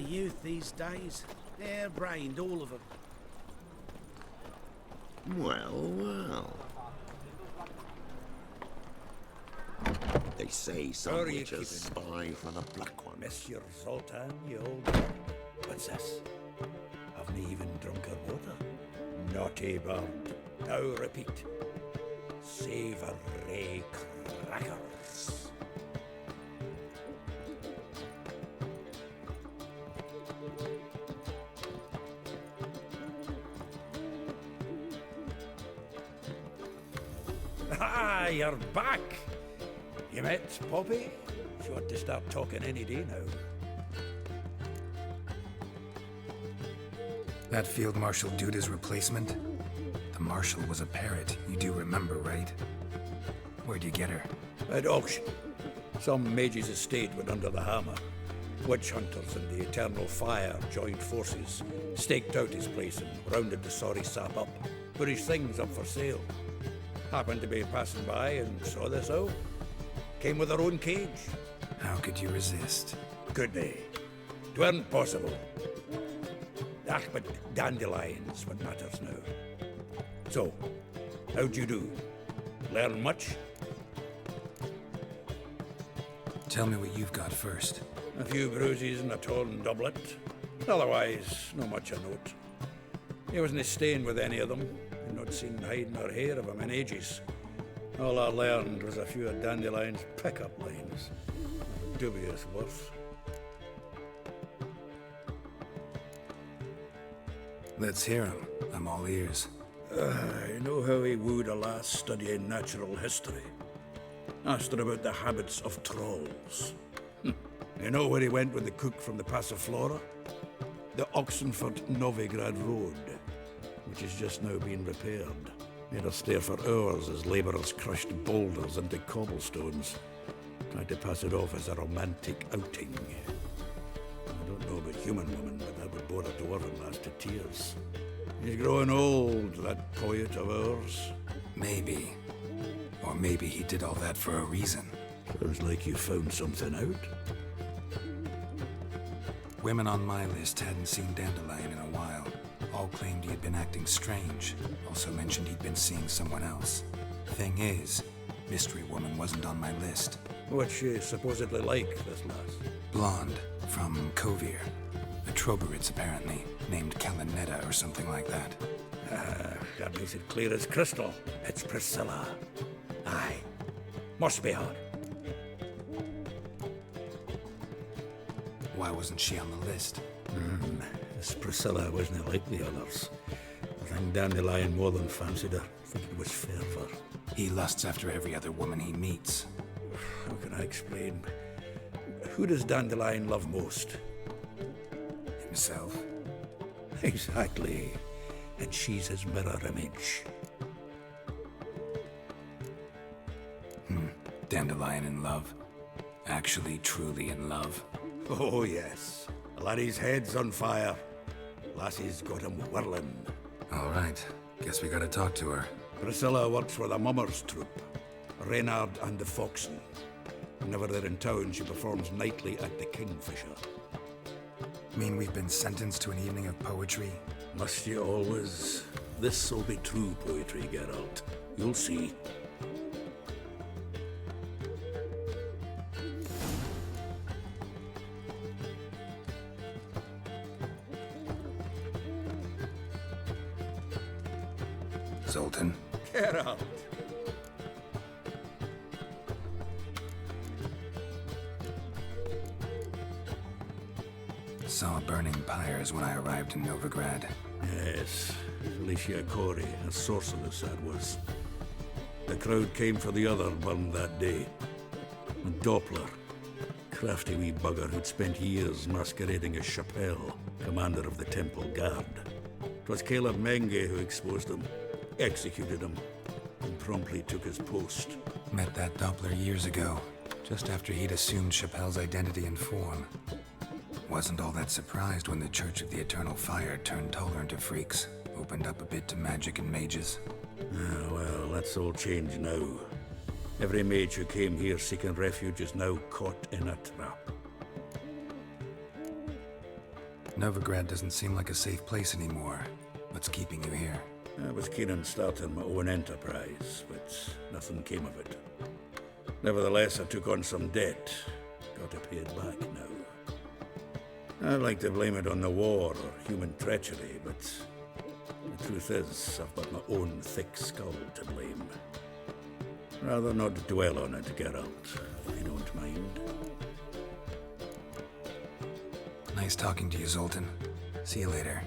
Youth these days. Hair-brained, all of them. Well, well. They say some Where are you witches keeping spy for the black one. Monsieur Zoltan, you old... What's this? Haven't even drunk her water. Naughty bird. Now repeat. Savoury crackers. Ah, you're back! You met Poppy? She ought to start talking any day now. That Field Marshal Duda's replacement? The Marshal was a parrot, you do remember, right? Where'd you get her? At auction. Some mage's estate went under the hammer. Witch hunters and the Eternal Fire joined forces, staked out his place and rounded the sorry sap up, put his things up for sale. Happened to be passing by and saw this out. Came with her own cage. How could you resist? Could they? 'Tweren't possible. Ah, but dandelions what matters now. So, how'd you do? Learn much? Tell me what you've got first. A few bruises and a torn doublet. Otherwise, no much a note. He wasn't staying with any of them. I'd not seen hide nor hair of him in ages. All I learned was a few of Dandelion's pick-up lines. Dubious worth. Let's hear him. I'm all ears. You know how he wooed a lass studying natural history? Asked her about the habits of trolls. You know where he went with the cook from the Passiflora? The Oxenford-Novigrad Road, which is just now being repaired. Made her stare for hours as labourers crushed boulders into cobblestones. Tried to pass it off as a romantic outing. I don't know about human women, but that would bore a dwarven lass to tears. He's growing old, that poet of ours. Maybe. Or maybe he did all that for a reason. Sounds like you found something out. Women on my list hadn't seen Dandelion in a while. All claimed he had been acting strange. Also mentioned he'd been seeing someone else. Thing is, Mystery Woman wasn't on my list. What's she supposedly like, this lass? Blonde, from Kovir. A Troberitz, apparently, named Kalinetta or something like that. That makes it clear as crystal. It's Priscilla. Aye. Must be her. Why wasn't she on the list? This Priscilla wasn't like the others. I think Dandelion more than fancied her. I think it was fair for her. He lusts after every other woman he meets. How can I explain? Who does Dandelion love most? Himself. Exactly. And she's his mirror image. Dandelion in love. Actually, truly in love. Oh, yes. The laddie's head's on fire. Lassie's got him whirling. All right. Guess we gotta talk to her. Priscilla works for the Mummers troupe. Reynard and the Foxen. Whenever they're in town, she performs nightly at the Kingfisher. Mean we've been sentenced to an evening of poetry? Must you always? This'll be true poetry, Geralt. You'll see. Zoltan? Geralt! Saw burning pyres when I arrived in Novigrad. Yes, Felicia Corey, a sorceress that was. The crowd came for the other burned that day. And Doppler, crafty wee bugger who'd spent years masquerading as Chappelle, commander of the Temple Guard. 'Twas Caleb Menge who exposed him, executed him, and promptly took his post. Met that Doppler years ago, just after he'd assumed Chappelle's identity and form. Wasn't all that surprised when the Church of the Eternal Fire turned tolerant of freaks, opened up a bit to magic and mages. Ah, well, that's all changed now. Every mage who came here seeking refuge is now caught in a trap. Novigrad doesn't seem like a safe place anymore. What's keeping you here? I was keen on starting my own enterprise, but nothing came of it. Nevertheless, I took on some debt. Got to pay it back now. I'd like to blame it on the war or human treachery, but the truth is, I've got my own thick skull to blame. Rather not dwell on it, Geralt, if you don't mind. Nice talking to you, Zoltan. See you later.